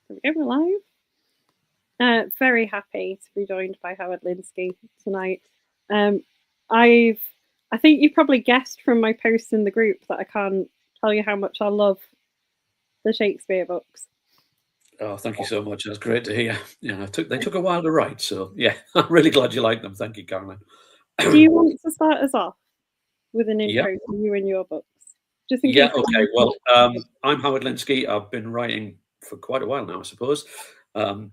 There we go, we're live. Very happy to be joined by Howard Linskey tonight. I think you probably guessed from my post in the group that I can't tell you how much I love the Shakespeare books. Oh, thank you so much. That's great to hear. Yeah, they took a while to write, so yeah, I'm really glad you like them. Thank you, Caroline. Do you want to start us off with an Yeah, intro to you and your books? Just in yeah, case. okay. Well, I'm Howard Linskey. I've been writing for quite a while now, I suppose. Um,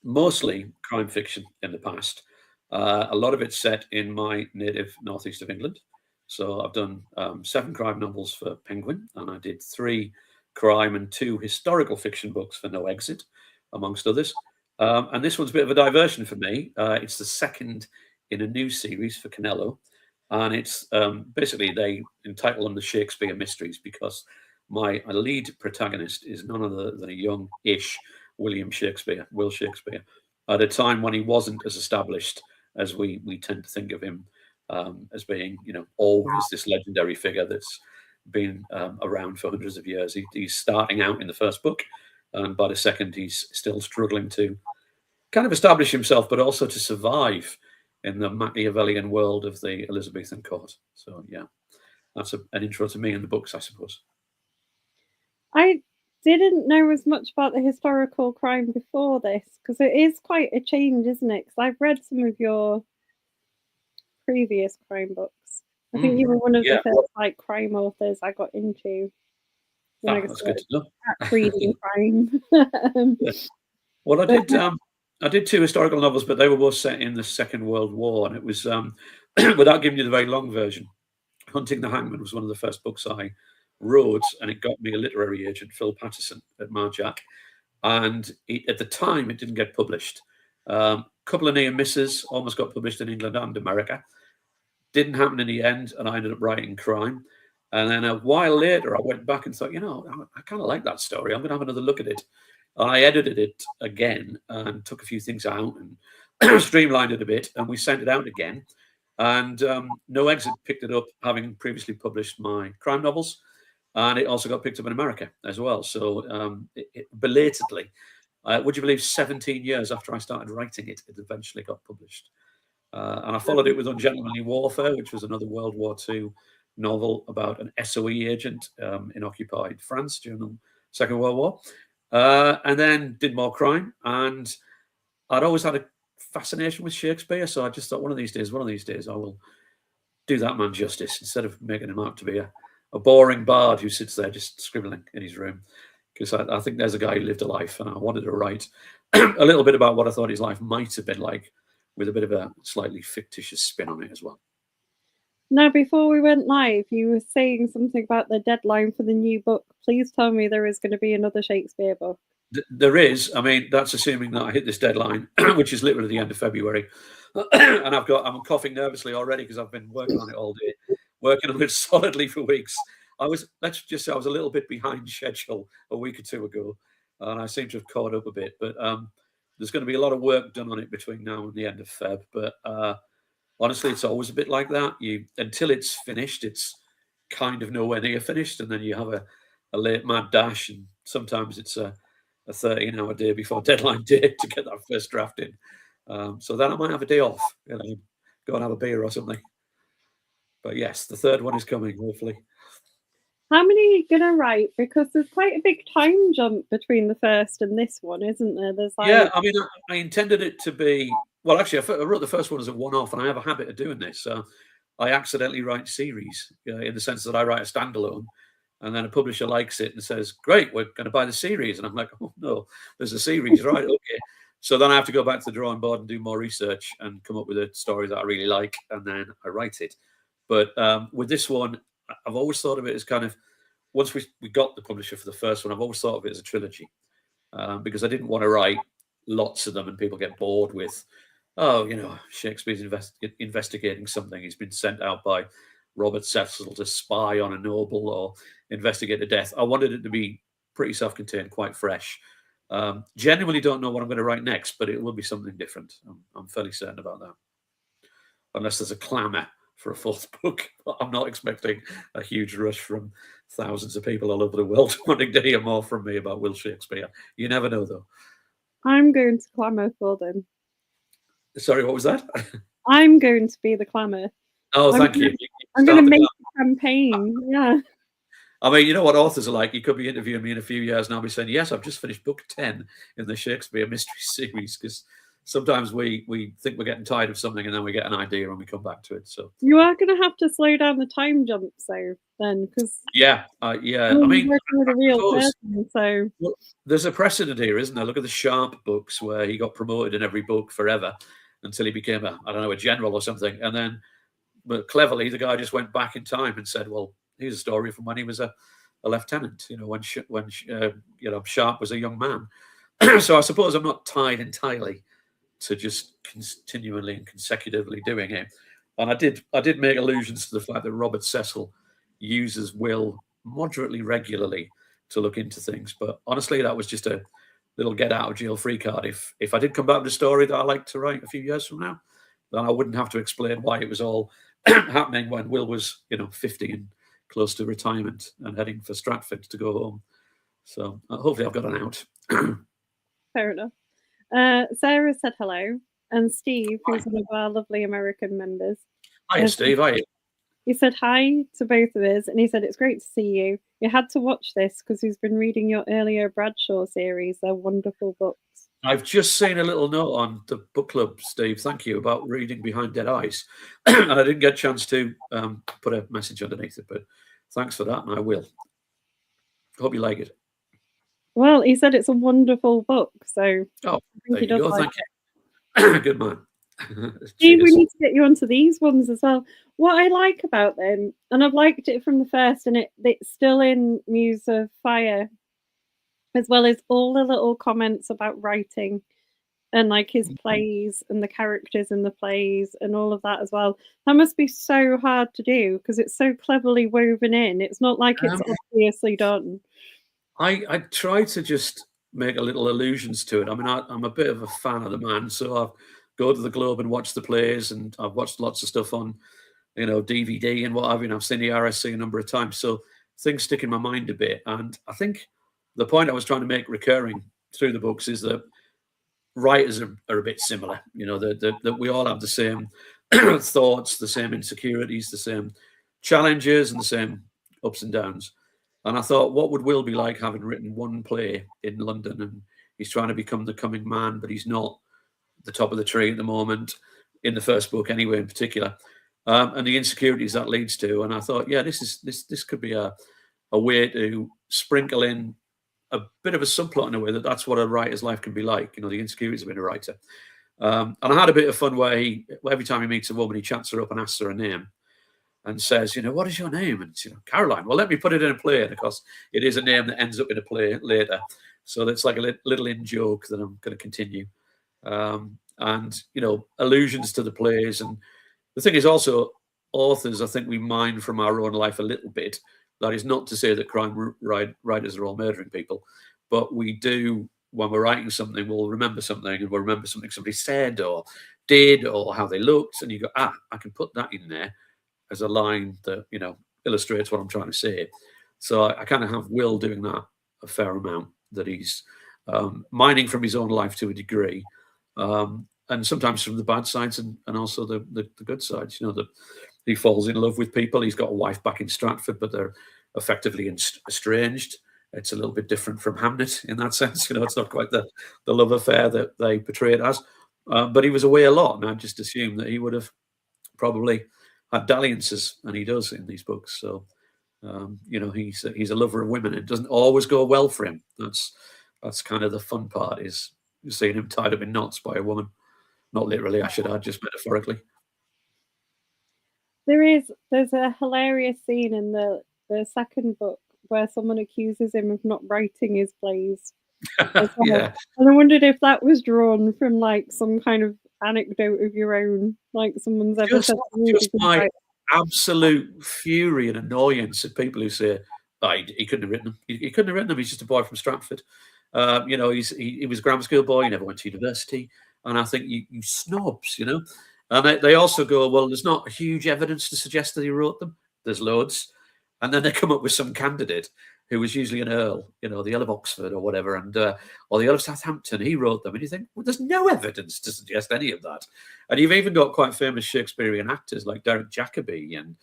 Mostly crime fiction in the past. A lot of it's set in my native northeast of England. So I've done 7 crime novels for Penguin, and I did 3 crime and 2 historical fiction books for No Exit, amongst others. And this one's a bit of a diversion for me. It's the second in a new series for Canelo, and it's basically they entitle them the Shakespeare Mysteries because my lead protagonist is none other than a young-ish Will Shakespeare, at a time when he wasn't as established as we tend to think of him as being, always this legendary figure that's been around for hundreds of years. He's starting out in the first book, and by the second, he's still struggling to kind of establish himself, but also to survive in the Machiavellian world of the Elizabethan court. So, yeah, that's an intro to me and the books, I suppose. I didn't know as much about the historical crime before this because it is quite a change, isn't it? Because I've read some of your previous crime books. I think you were one of the first crime authors I got into. That's good to know. Reading crime. Well, I did 2 historical novels, but they were both set in the Second World War, and it was without giving you the very long version. Hunting the Hangman was one of the first books I wrote, and it got me a literary agent, Phil Patterson at Marjack. And at the time, it didn't get published. Couple of near misses, almost got published in England and America. Didn't happen in the end, and I ended up writing crime. And then a while later, I went back and thought, I kind of like that story. I'm going to have another look at it. And I edited it again and took a few things out and streamlined it a bit, and we sent it out again. And No Exit picked it up, having previously published my crime novels, and it also got picked up in America as well. So belatedly, would you believe 17 years after I started writing it, it eventually got published. And I followed it with Ungentlemanly Warfare, which was another World War II novel about an SOE agent in occupied France during the Second World War. And then did more crime. And I'd always had a fascination with Shakespeare. So I just thought one of these days, I will do that man justice instead of making him out to be a boring bard who sits there just scribbling in his room. Because I think there's a guy who lived a life, and I wanted to write a little bit about what I thought his life might have been like, with a bit of a slightly fictitious spin on it as well. Now, before we went live, you were saying something about the deadline for the new book. Please tell me there is going to be another Shakespeare book. There is. I mean, that's assuming that I hit this deadline, which is literally the end of February. And I'm coughing nervously already because I've been working on it all day, working on it solidly for weeks. Let's just say I was a little bit behind schedule a week or 2 ago, and I seem to have caught up a bit. But there's going to be a lot of work done on it between now and the end of Feb. But honestly, it's always a bit like that. Until it's finished, it's kind of nowhere near finished, and then you have a late mad dash, and sometimes it's a 13-hour day before deadline day to get that first draft in. So then I might have a day off, go and have a beer or something. But yes, the third one is coming, hopefully. How many are you going to write? Because there's quite a big time jump between the first and this one, isn't there? Yeah, I mean, I intended it to be... Well, actually, I wrote the first one as a one-off, and I have a habit of doing this. I accidentally write series, in the sense that I write a standalone, and then a publisher likes it and says, great, we're going to buy the series. And I'm like, oh, no, there's a series, right? Okay. So then I have to go back to the drawing board and do more research and come up with a story that I really like, and then I write it. But with this one, I've always thought of it as kind of, once we got the publisher for the first one, I've always thought of it as a trilogy, because I didn't want to write lots of them and people get bored with, Shakespeare's investigating something. He's been sent out by Robert Cecil to spy on a noble or investigate a death. I wanted it to be pretty self-contained, quite fresh. Genuinely don't know what I'm going to write next, but it will be something different. I'm fairly certain about that. Unless there's a clamour for a fourth book. But I'm not expecting a huge rush from thousands of people all over the world wanting to hear more from me about Will Shakespeare. You never know, though. I'm going to clamour for them. Sorry, what was that? I'm going to be the clamour. Oh, thank you. I'm going to make a campaign. Yeah. I mean, you know what authors are like. You could be interviewing me in a few years and I'll be saying, yes, I've just finished book 10 in the Shakespeare mystery series, because sometimes we think we're getting tired of something and then we get an idea and we come back to it. So you are going to have to slow down the time jumps, though, then, because yeah. I mean, working with a real person, so well, there's a precedent here, isn't there? Look at the Sharp books, where he got promoted in every book forever until he became a general or something, and then, but cleverly, the guy just went back in time and said, well, here's a story from when he was a lieutenant, when Sharp was a young man. So I suppose I'm not tied entirely to just continually and consecutively doing it. And I did make allusions to the fact that Robert Cecil uses Will moderately regularly to look into things. But honestly, that was just a little get out of jail free card. If I did come back with a story that I like to write a few years from now, then I wouldn't have to explain why it was all happening when Will was, 50 and close to retirement and heading for Stratford to go home. So hopefully I've got an out. Fair enough. Sarah said hello, and Steve, who's one of our lovely American members. Hi, Steve. Hi. He said hi to both of us, and he said it's great to see you. You had to watch this because he's been reading your earlier Bradshaw series. They're wonderful books. I've just seen a little note on the book club, Steve, thank you, about reading Behind Dead Eyes. And I didn't get a chance to put a message underneath it, but thanks for that, and I will. Hope you like it. Well, he said it's a wonderful book, so I think he does like it. Good man. Steve, we need to get you onto these ones as well. What I like about them, and I've liked it from the first, and it's still in Muse of Fire, as well as all the little comments about writing and like his plays and the characters in the plays and all of that as well. That must be so hard to do because it's so cleverly woven in. It's not like it's obviously done. I try to just make a little allusions to it. I mean, I'm a bit of a fan of the man, so I go to the Globe and watch the plays, and I've watched lots of stuff on, DVD and what have you. And I've seen the RSC a number of times, so things stick in my mind a bit. And I think the point I was trying to make recurring through the books is that writers are a bit similar. That we all have the same thoughts, the same insecurities, the same challenges, and the same ups and downs. And I thought, what would Will be like having written one play in London, and he's trying to become the coming man, but he's not the top of the tree at the moment, in the first book anyway, in particular, and the insecurities that leads to. And I thought, yeah, this could be a way to sprinkle in a bit of a subplot in a way that's what a writer's life can be like, the insecurities of being a writer. And I had a bit of fun where every time he meets a woman, he chats her up and asks her a name and says, what is your name? And it's, Caroline. Well, let me put it in a play. And of course, it is a name that ends up in a play later. So that's like a little in joke that I'm going to continue. And, allusions to the plays. And the thing is also, authors, I think we mine from our own life a little bit. That is not to say that crime writers are all murdering people, but we do, when we're writing something, we'll remember something, and we'll remember something somebody said or did or how they looked, and you go, I can put that in there as a line that, illustrates what I'm trying to say. So I kind of have Will doing that a fair amount, that he's mining from his own life to a degree, and sometimes from the bad sides and also the good sides, that he falls in love with people. He's got a wife back in Stratford, but they're effectively estranged. It's a little bit different from Hamnet in that sense. It's not quite the love affair that they portray it as. But he was away a lot, and I just assumed that he would have probably had dalliances, and he does in these books. So, he's a lover of women. It doesn't always go well for him. That's kind of the fun part, is seeing him tied up in knots by a woman. Not literally, I should add, just metaphorically. There's a hilarious scene in the second book where someone accuses him of not writing his plays. Yeah. And I wondered if that was drawn from like some kind of anecdote of your own, like someone's ever said to you. Just my absolute fury and annoyance at people who say, he couldn't have written them. He couldn't have written them. He's just a boy from Stratford. He was a grammar school boy. He never went to university. And I think you snobs, And they also go, well, there's not huge evidence to suggest that he wrote them. There's loads. And then they come up with some candidate who was usually an earl, the Earl of Oxford or whatever, and or the Earl of Southampton. He wrote them. And you think, well, there's no evidence to suggest any of that. And you've even got quite famous Shakespearean actors like Derek Jacobi and,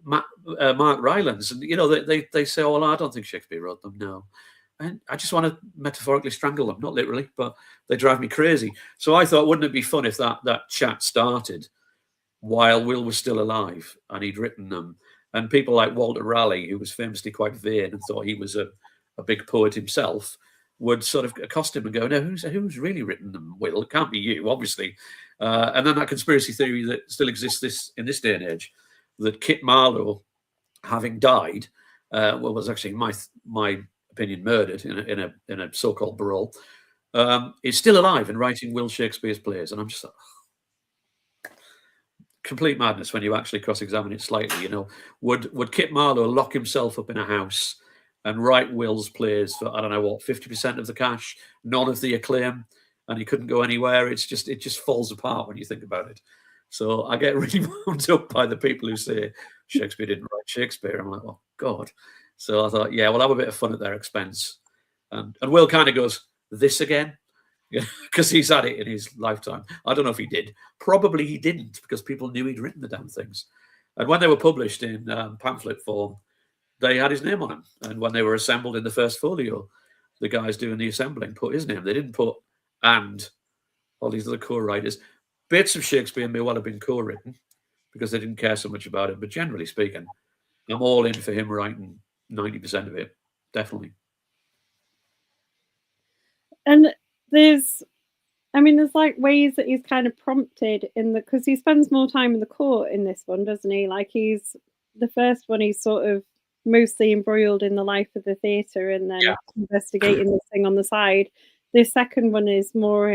Mark Rylance. And, they say, oh, well, I don't think Shakespeare wrote them. No. And I just want to metaphorically strangle them, not literally, but they drive me crazy. So I thought, wouldn't it be fun if that chat started while Will was still alive and he'd written them? And people like Walter Raleigh, who was famously quite vain and thought he was a big poet himself, would sort of accost him and go, no, who's really written them, Will? It can't be you, obviously. And then that conspiracy theory that still exists in this day and age, that Kit Marlowe, having died, was actually my opinion murdered in a so-called brawl, is still alive and writing Will Shakespeare's plays. And I'm just like, complete madness when you actually cross-examine it slightly. Would Kit Marlowe lock himself up in a house and write Will's plays for, I don't know what, 50% of the cash, none of the acclaim, and he couldn't go anywhere? It just falls apart when you think about it. So I get really wound up by the people who say Shakespeare didn't write Shakespeare. I'm like, oh God. So I thought, yeah, we'll have a bit of fun at their expense. And Will kind of goes, this again? Because he's had it in his lifetime. I don't know if he did. Probably he didn't, because people knew he'd written the damn things. And when they were published in pamphlet form, they had his name on them. And when they were assembled in the first folio, the guys doing the assembling put his name. They didn't put and all these other co-writers. Bits of Shakespeare may well have been co-written because they didn't care so much about it. But generally speaking, I'm all in for him writing 90% of it. Definitely. And there's like ways that he's kind of prompted because he spends more time in the court in this one, doesn't he? Like he's the first one, he's sort of mostly embroiled in the life of the theatre and then investigating this thing on the side. This second one is more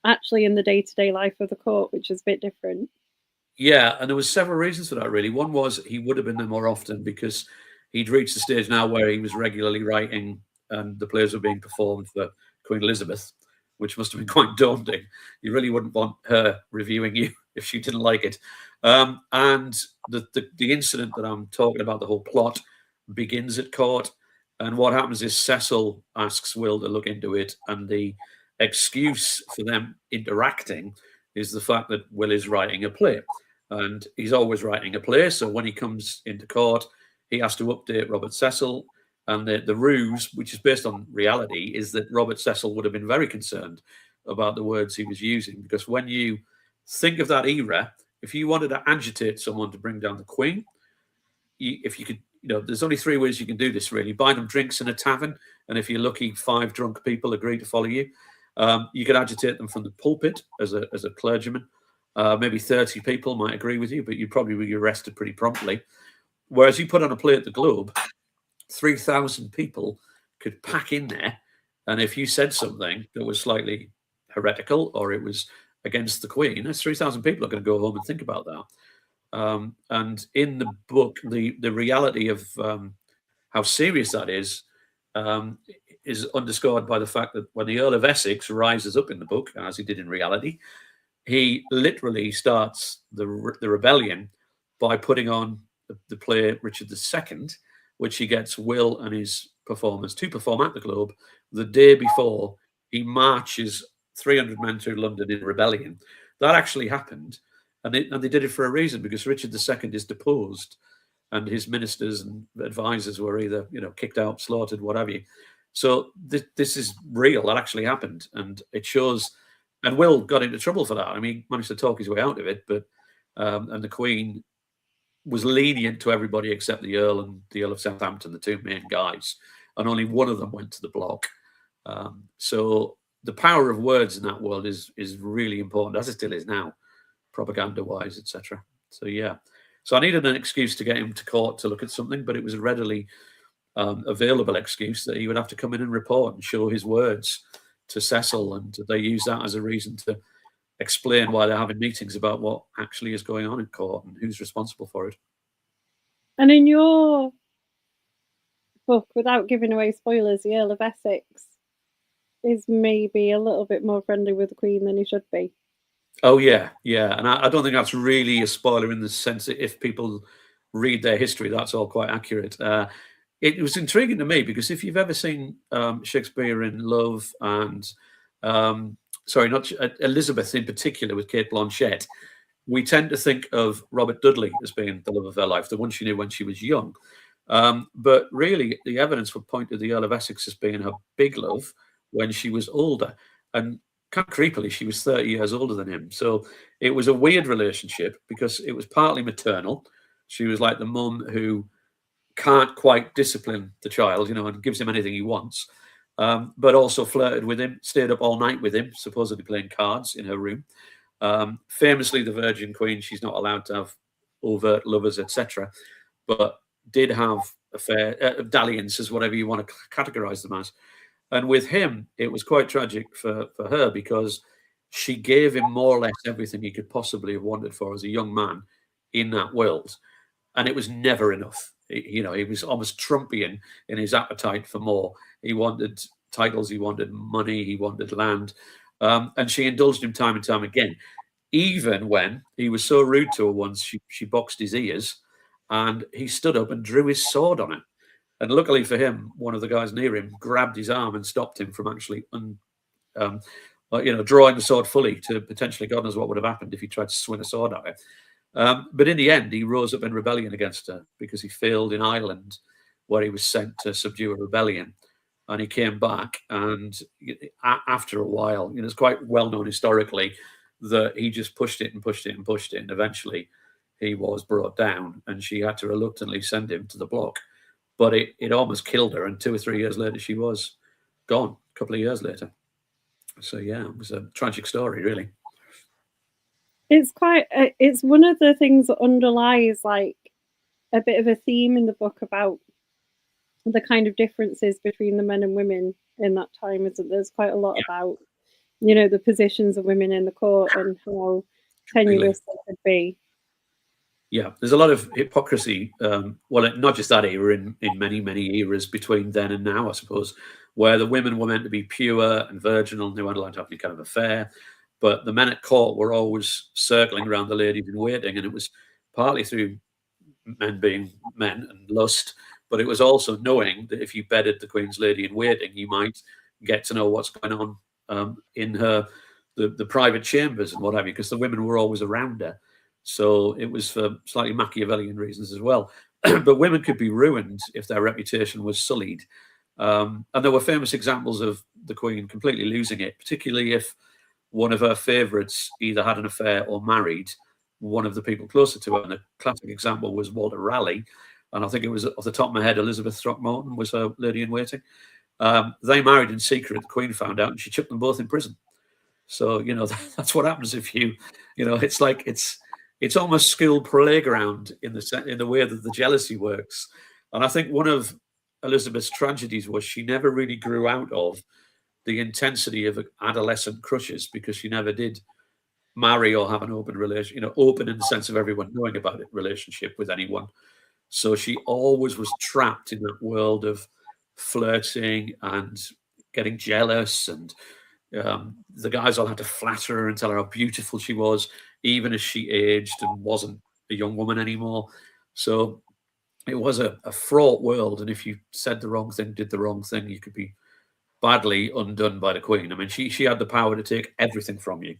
actually in the day-to-day life of the court, which is a bit different. Yeah, and there was several reasons for that, really. One was he would have been there more often because he'd reached the stage now where he was regularly writing and the plays were being performed for Queen Elizabeth, which must have been quite daunting. You really wouldn't want her reviewing you if she didn't like it. And the incident that I'm talking about, the whole plot, begins at court. And what happens is Cecil asks Will to look into it, and the excuse for them interacting is the fact that Will is writing a play. And he's always writing a play, so when he comes into court, he has to update Robert Cecil. And the ruse, which is based on reality, is that Robert Cecil would have been very concerned about the words he was using. Because when you think of that era, if you wanted to agitate someone to bring down the Queen, if you could, there's only 3 ways you can do this, really. Buy them drinks in a tavern, and if you're lucky, 5 drunk people agree to follow you. You could agitate them from the pulpit as a clergyman. Maybe 30 people might agree with you, but you'd probably be arrested pretty promptly. Whereas you put on a play at the Globe, 3,000 people could pack in there, and if you said something that was slightly heretical or it was against the Queen, there's 3,000 people are going to go home and think about that. And in the book, the reality of how serious that is underscored by the fact that when the Earl of Essex rises up in the book, as he did in reality, he literally starts the rebellion by putting on the play Richard II, which he gets Will and his performers to perform at the Globe the day before he marches 300 men through London in rebellion. That actually happened, and they did it for a reason, because Richard II is deposed, and his ministers and advisors were either kicked out, slaughtered, whatever. So this is real. That actually happened, and it shows. And Will got into trouble for that. I mean, he managed to talk his way out of it, but and the Queen was lenient to everybody except the Earl and the Earl of Southampton, the 2 main guys, and only one of them went to the block. So the power of words in that world is really important, as it still is now, propaganda-wise, etc. So yeah, so I needed an excuse to get him to court to look at something, but it was a readily available excuse that he would have to come in and report and show his words to Cecil, and they use that as a reason to explain why they're having meetings about what actually is going on in court and who's responsible for it. And in your book, without giving away spoilers, the Earl of Essex is maybe a little bit more friendly with the Queen than he should be. Oh yeah, yeah, and I don't think that's really a spoiler in the sense that if people read their history, that's all quite accurate. It was intriguing to me because if you've ever seen Shakespeare in Love and sorry, not Elizabeth in particular with Kate Blanchett, we tend to think of Robert Dudley as being the love of her life, the one she knew when she was young. But really, the evidence would point to the Earl of Essex as being her big love when she was older. And kind of creepily, she was 30 years older than him. So it was a weird relationship because it was partly maternal. She was like the mum who can't quite discipline the child, and gives him anything he wants, but also flirted with him, stayed up all night with him, supposedly playing cards in her room. Famously, the Virgin Queen, she's not allowed to have overt lovers, etc., but did have affair dalliances, whatever you want to categorize them as. And with him, it was quite tragic for her because she gave him more or less everything he could possibly have wanted for as a young man in that world, and it was never enough. He was almost Trumpian in his appetite for more. He wanted titles, he wanted money, he wanted land, and she indulged him time and time again. Even when he was so rude to her once, she boxed his ears, and he stood up and drew his sword on it. And luckily for him, one of the guys near him grabbed his arm and stopped him from actually, drawing the sword fully to potentially, God knows what would have happened if he tried to swing a sword at it. But in the end, he rose up in rebellion against her because he failed in Ireland, where he was sent to subdue a rebellion. And he came back, and after a while, it's quite well known historically that he just pushed it and pushed it and pushed it, and eventually he was brought down, and she had to reluctantly send him to the block. But it almost killed her, and 2 or 3 years later, she was gone. A couple of years later. So yeah, it was a tragic story, really. It's it's one of the things that underlies like a bit of a theme in the book about the kind of differences between the men and women in that time. Isn't there's quite a lot about the positions of women in the court and how tenuous they could be. Yeah, there's a lot of hypocrisy. Well, not just that era, in many eras between then and now, I suppose, where the women were meant to be pure and virginal and they weren't allowed to have any kind of affair. But the men at court were always circling around the ladies in waiting, and it was partly through men being men and lust, but it was also knowing that if you bedded the Queen's lady in waiting, you might get to know what's going on in the private chambers and what have you, because the women were always around her. So it was for slightly Machiavellian reasons as well. But women could be ruined if their reputation was sullied. And there were famous examples of the Queen completely losing it, particularly if one of her favourites either had an affair or married one of the people closer to her. And a classic example was Walter Raleigh. And I think it was, off the top of my head, Elizabeth Throckmorton was her lady in waiting. They married in secret. The Queen found out, and she chucked them both in prison. So, that's what happens if it's like it's almost school playground in the way that the jealousy works. And I think one of Elizabeth's tragedies was she never really grew out of the intensity of adolescent crushes because she never did marry or have an open relation, open in the sense of everyone knowing about it, relationship with anyone. So she always was trapped in that world of flirting and getting jealous, and the guys all had to flatter her and tell her how beautiful she was, even as she aged and wasn't a young woman anymore. So it was a fraught world, and if you said the wrong thing, did the wrong thing, you could be badly undone by the Queen. I mean, she had the power to take everything from you,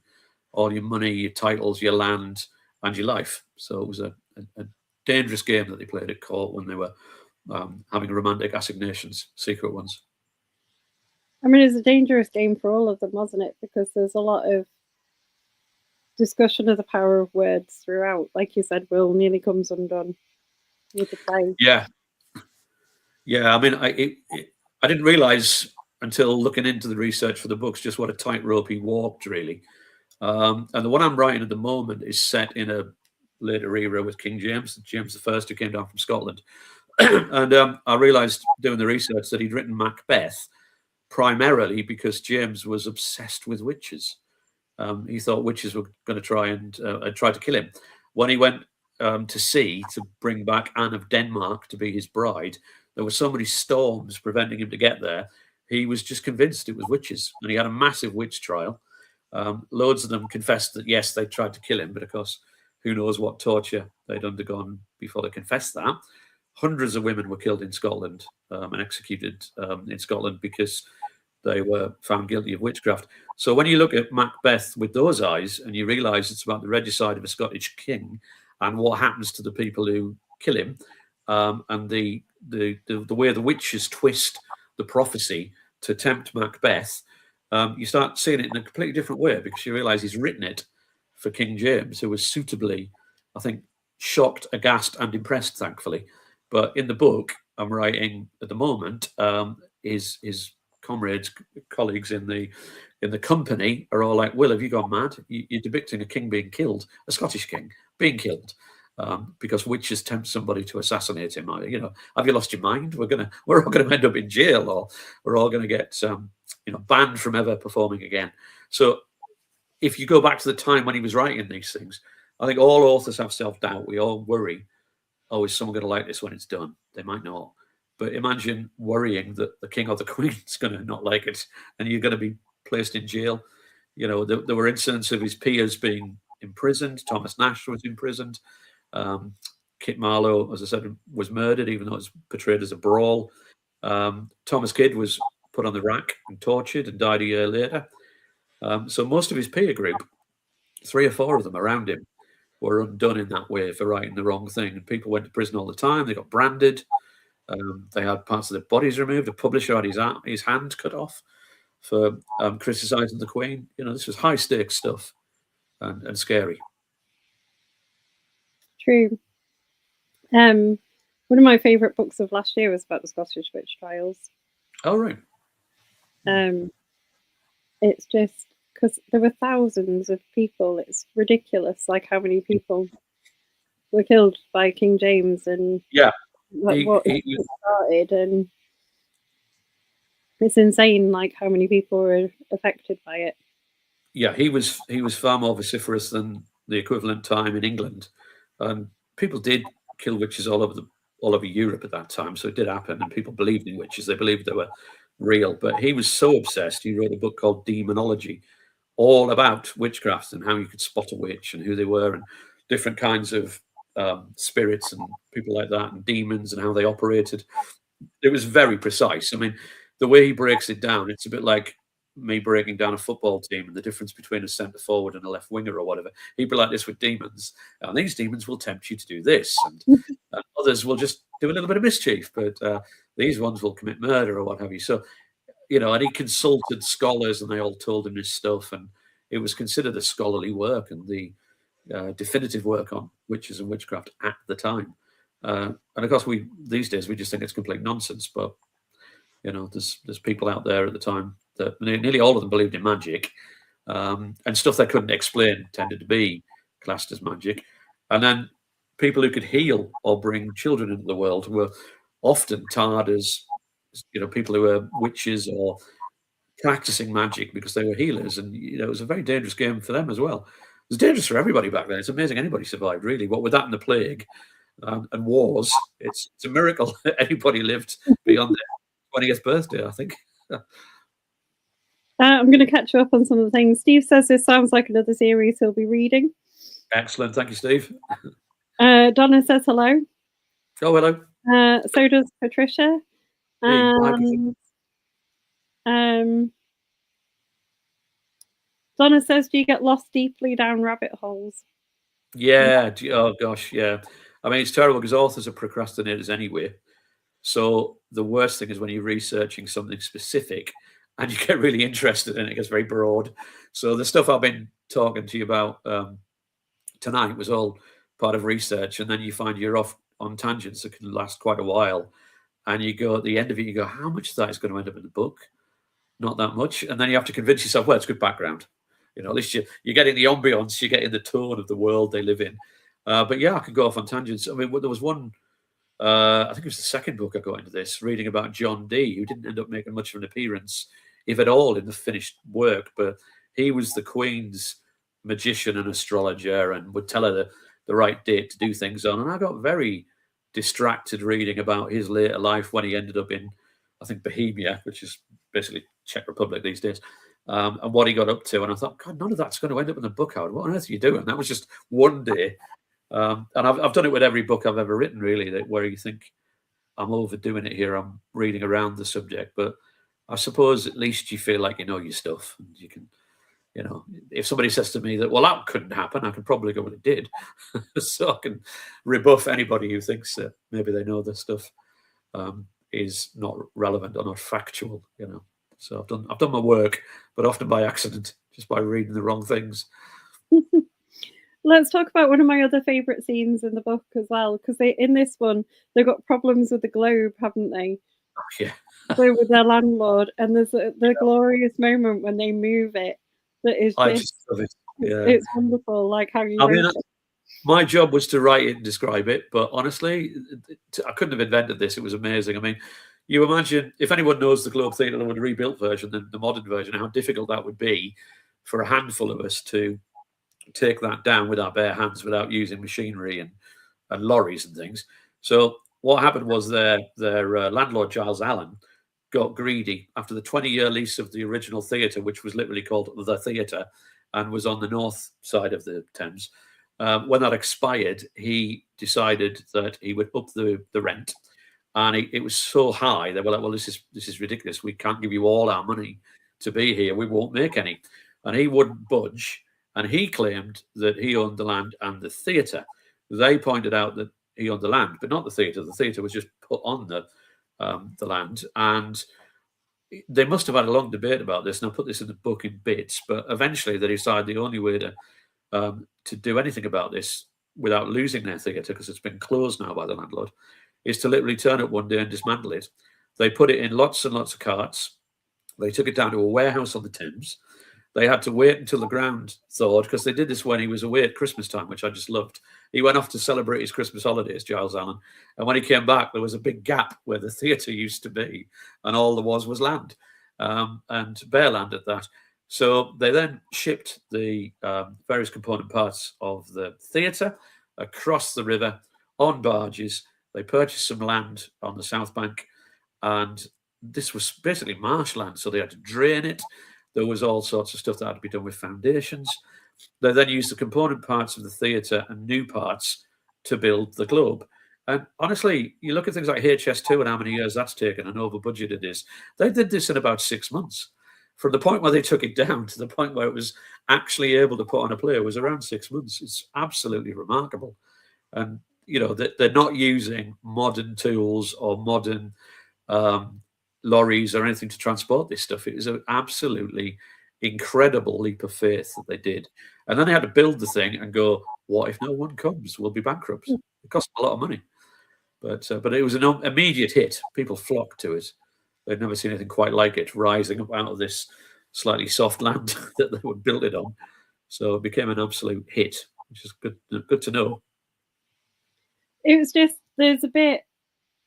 all your money, your titles, your land, and your life. So it was a dangerous game that they played at court when they were having romantic assignations, secret ones. I mean, it's a dangerous game for all of them, wasn't it? Because there's a lot of discussion of the power of words throughout. Like you said, Will nearly comes undone with the play. Yeah. I mean, I didn't realise until looking into the research for the books just what a tightrope he walked, really. And the one I'm writing at the moment is set in a later era with King James I, who came down from Scotland. And I realised doing the research that he'd written Macbeth primarily because James was obsessed with witches. He thought witches were going to try to kill him. When he went to sea to bring back Anne of Denmark to be his bride, there were so many storms preventing him to get there. He was just convinced it was witches, and he had a massive witch trial. Loads of them confessed that, yes, they tried to kill him, but of course, who knows what torture they'd undergone before they confessed that. Hundreds of women were killed in Scotland and executed in Scotland because they were found guilty of witchcraft. So when you look at Macbeth with those eyes and you realise it's about the regicide of a Scottish king and what happens to the people who kill him, and the way the witches twist the prophecy to tempt Macbeth, you start seeing it in a completely different way, because you realise he's written it for King James, who was suitably, I think, shocked, aghast, and impressed, thankfully. But in the book I'm writing at the moment, his comrades, colleagues in the company are all like, "Will, have you gone mad? You're depicting a king being killed, a Scottish king being killed, because witches tempt somebody to assassinate him. You know, have you lost your mind? We're all going to end up in jail, or we're all going to get banned from ever performing again." So if you go back to the time when he was writing these things, I think all authors have self-doubt. We all worry, oh, is someone going to like this when it's done? They might not. But imagine worrying that the king or the queen is going to not like it, and you're going to be placed in jail. You know, there were incidents of his peers being imprisoned. Thomas Nash was imprisoned. Kit Marlowe, as I said, was murdered, even though it was portrayed as a brawl. Thomas Kidd was put on the rack and tortured and died a year later. So most of his peer group, 3 or 4 of them around him, were undone in that way for writing the wrong thing. And people went to prison all the time. They got branded. They had parts of their bodies removed. A publisher had his hand cut off for criticising the Queen. You know, this was high stakes stuff and scary. True. One of my favourite books of last year was about the Scottish witch trials. Oh, right. It's just because there were thousands of people. It's ridiculous, like how many people were killed by King James, and what he started, and it's insane, like how many people were affected by it. Yeah, he was far more vociferous than the equivalent time in England, and people did kill witches all over Europe at that time. So it did happen, and people believed in witches. They believed they were real. But he was so obsessed, he wrote a book called Demonology, all about witchcraft and how you could spot a witch and who they were, and different kinds of spirits and people like that, and demons and how they operated. It was very precise. I mean, the way he breaks it down, it's a bit like me breaking down a football team and the difference between a centre forward and a left winger or whatever. He'd be like this with demons. And these demons will tempt you to do this, and others will just do a little bit of mischief, but these ones will commit murder or what have you. So, you know, and he consulted scholars and they all told him this stuff, and it was considered a scholarly work and the definitive work on witches and witchcraft at the time. And of course, these days we just think it's complete nonsense. But you know, there's people out there at the time that nearly all of them believed in magic, and stuff they couldn't explain tended to be classed as magic. And then people who could heal or bring children into the world were often tarred as, you know, people who were witches or practicing magic because they were healers. And you know, it was a very dangerous game for them as well. It was dangerous for everybody back then. It's amazing anybody survived, really. What with that and the plague and wars, it's a miracle that anybody lived beyond their 20th birthday, I think. I'm going to catch you up on some of the things. Steve says this sounds like another series he'll be reading. Excellent. Thank you, Steve. Donna says hello. Oh, hello. So does Patricia. And Donna says, do you get lost deeply down rabbit holes? Yeah. Oh, gosh, yeah. I mean, it's terrible because authors are procrastinators anyway. So the worst thing is when you're researching something specific and you get really interested and it gets very broad. So the stuff I've been talking to you about tonight was all part of research, and then you find you're off on tangents that can last quite a while, and you go at the end of it, you go, how much of that is going to end up in the book? Not that much. And then you have to convince yourself, well, it's good background. You know, at least you're getting the ambience, you're getting the tone of the world they live in. But yeah, I could go off on tangents. I mean, there was one, I think it was the second book I got into this, reading about John Dee, who didn't end up making much of an appearance, if at all, in the finished work. But he was the Queen's magician and astrologer and would tell her the right date to do things on. And I got very distracted reading about his later life when he ended up in, I think, Bohemia, which is basically Czech Republic these days. and what he got up to. And I thought, God, none of that's going to end up in the book, Howard. What on earth are you doing? That was just one day. And I've done it with every book I've ever written, really, where you think, I'm overdoing it here. I'm reading around the subject. But I suppose at least you feel like you know your stuff. And you can, if somebody says to me that, well, that couldn't happen, I can probably go, well, it did. So I can rebuff anybody who thinks that maybe they know this stuff is not relevant or not factual, So I've done my work, but often by accident, just by reading the wrong things. Let's talk about one of my other favourite scenes in the book as well, because in this one they've got problems with the globe, haven't they? Oh, yeah. So with their landlord, and there's the glorious moment when they move it. That is just love it. Yeah. It's wonderful, like how you wrote it. My job was to write it and describe it, but honestly, I couldn't have invented this. It was amazing. I mean, you imagine, if anyone knows the Globe Theatre or the rebuilt version, the modern version, how difficult that would be for a handful of us to take that down with our bare hands without using machinery and lorries and things. So what happened was their landlord, Giles Allen, got greedy after the 20-year lease of the original theatre, which was literally called The Theatre and was on the north side of the Thames. When that expired, he decided that he would up the rent. And it was so high, they were like, well, this is ridiculous. We can't give you all our money to be here. We won't make any. And he wouldn't budge. And he claimed that he owned the land and the theatre. They pointed out that he owned the land, but not the theatre. The theatre was just put on the land. And they must have had a long debate about this. And I'll put this in the book in bits. But eventually they decided the only way to do anything about this without losing their theatre, because it's been closed now by the landlord, is to literally turn up one day and dismantle it. They put it in lots and lots of carts. They took it down to a warehouse on the Thames. They had to wait until the ground thawed, because they did this when he was away at Christmas time, which I just loved. He went off to celebrate his Christmas holidays, Giles Allen. And when he came back, there was a big gap where the theatre used to be. And all there was land, and bare land at that. So they then shipped the various component parts of the theatre across the river on barges. They purchased some land on the south bank. And this was basically marshland, so they had to drain it. There was all sorts of stuff that had to be done with foundations. They then used the component parts of the theatre and new parts to build the Globe. And honestly, you look at things like HS2 and how many years that's taken and over budget it is. They did this in about 6 months. From the point where they took it down to the point where it was actually able to put on a play was around 6 months. It's absolutely remarkable. And, they're not using modern tools or modern lorries or anything to transport this stuff. It was an absolutely incredible leap of faith that they did. And then they had to build the thing and go, what if no one comes? We'll be bankrupt. It cost a lot of money. But it was an immediate hit. People flocked to it. They'd never seen anything quite like it, rising up out of this slightly soft land that they would build it on. So it became an absolute hit, which is good to know. It was just, there's a bit,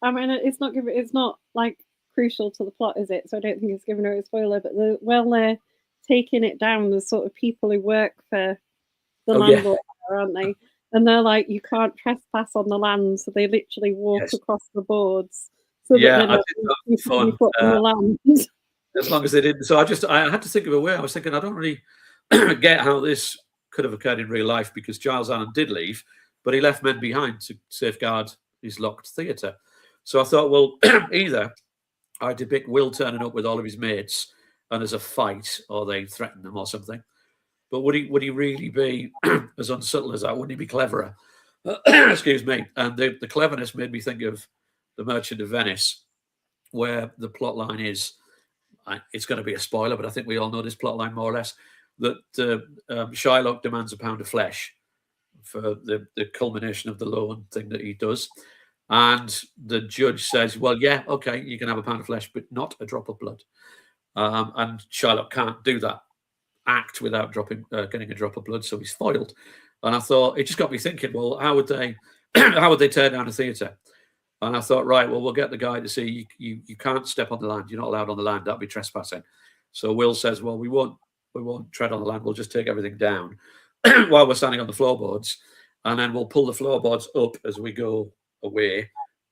I mean, it's not like crucial to the plot, is it? So I don't think it's giving away a spoiler, but while they're taking it down, there's sort of people who work for the landlord, aren't they? And they're like, you can't trespass on the land, so they literally walk across the boards. So I did that fun. As long as they didn't. So I had to think of a way. I was thinking, I don't really get how this could have occurred in real life, because Giles Allen did leave, but he left men behind to safeguard his locked theatre. So I thought, well, either I depict Will turning up with all of his mates and there's a fight, or they threaten them or something. But would he really be as unsubtle as that? Wouldn't he be cleverer? Excuse me. And the cleverness made me think of The Merchant of Venice, where the plot line is, it's going to be a spoiler, but I think we all know this plot line more or less, that Shylock demands a pound of flesh for the culmination of the loan thing that he does. And the judge says, well, yeah, okay, you can have a pound of flesh, but not a drop of blood. And Shylock can't do that act without getting a drop of blood, so he's foiled. And I thought, it just got me thinking, well, how would they tear down a theatre? And I thought, right, well, we'll get the guy to see you can't step on the land. You're not allowed on the land. That'd be trespassing. So Will says, well, we won't tread on the land. We'll just take everything down while we're standing on the floorboards. And then we'll pull the floorboards up as we go away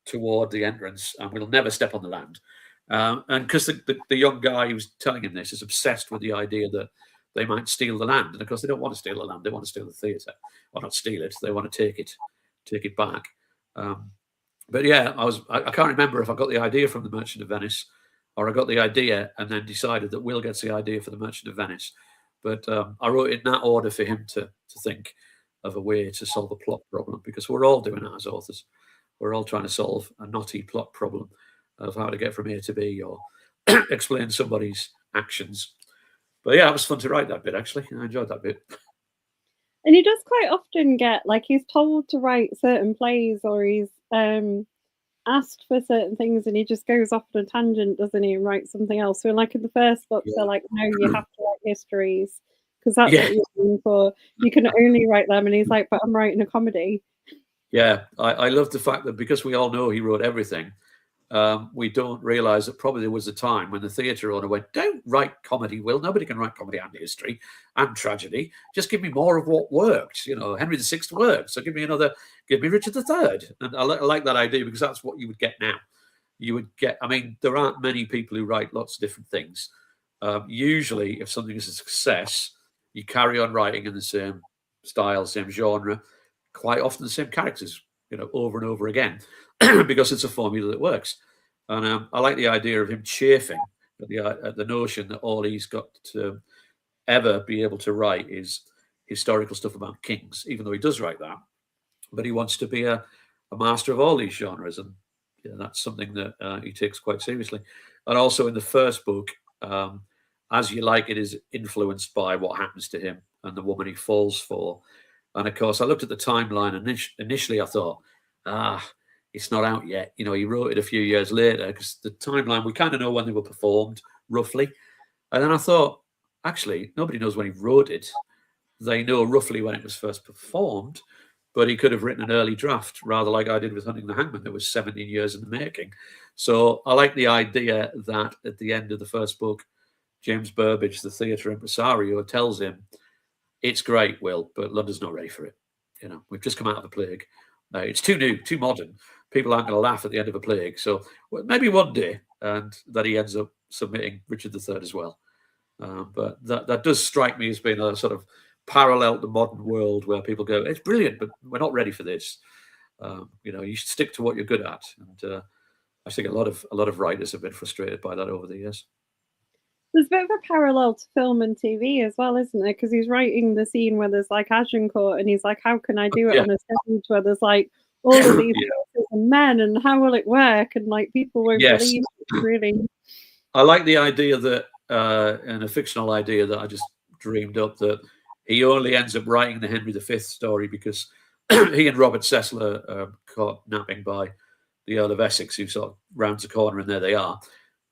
toward the entrance, and we'll never step on the land. And because the young guy who's telling him this is obsessed with the idea that they might steal the land, and of course they don't want to steal the land; they want to steal the theatre, or not steal it. They want to take it back. But yeah, I can't remember if I got the idea from the Merchant of Venice, or I got the idea and then decided that Will gets the idea for the Merchant of Venice. But I wrote it in that order for him to think of a way to solve a plot problem, because we're all doing it as authors. We're all trying to solve a knotty plot problem of how to get from A to B, or explain somebody's actions. But yeah, it was fun to write that bit, actually. I enjoyed that bit. And he does quite often get, like, he's told to write certain plays, or he's asked for certain things, and he just goes off on a tangent, doesn't he, and writes something else. So like in the first book, they're like, no, you have to write histories, because that's what you're looking for. You can only write them. And he's like, but I'm writing a comedy. Yeah, I love the fact that because we all know he wrote everything, we don't realise that probably there was a time when the theatre owner went, don't write comedy, Will. Nobody can write comedy and history and tragedy. Just give me more of what worked. You know, Henry VI worked, so give me Richard III. And I like that idea, because that's what you would get now. You would get, I mean, there aren't many people who write lots of different things. Usually, if something is a success, you carry on writing in the same style, same genre, quite often the same characters, you know, over and over again, because it's a formula that works. And I like the idea of him chafing at the notion that all he's got to ever be able to write is historical stuff about kings, even though he does write that. But he wants to be a master of all these genres, and that's something that he takes quite seriously. And also in the first book, As You Like It is influenced by what happens to him and the woman he falls for. And of course, I looked at the timeline, and initially I thought, it's not out yet. You know, he wrote it a few years later, because the timeline, we kind of know when they were performed, roughly. And then I thought, actually, nobody knows when he wrote it. They know roughly when it was first performed, but he could have written an early draft, rather like I did with Hunting the Hangman. That was 17 years in the making. So I like the idea that at the end of the first book, James Burbage, the theatre impresario, tells him, it's great, Will, but London's not ready for it. You know, we've just come out of a plague. It's too new, too modern. People aren't going to laugh at the end of a plague. So maybe one day, and that he ends up submitting Richard III as well. But that does strike me as being a sort of parallel to the modern world, where people go, it's brilliant, but we're not ready for this. You know, you should stick to what you're good at. And I think a lot of writers have been frustrated by that over the years. There's a bit of a parallel to film and TV as well, isn't there? Because he's writing the scene where there's like Agincourt, and he's like, how can I do it on a stage where there's like all of these and men, and how will it work? And like people won't believe it, really. I like the idea that, and a fictional idea that I just dreamed up, that he only ends up writing the Henry V story because he and Robert Cecil are caught napping by the Earl of Essex, who sort of rounds the corner, and there they are.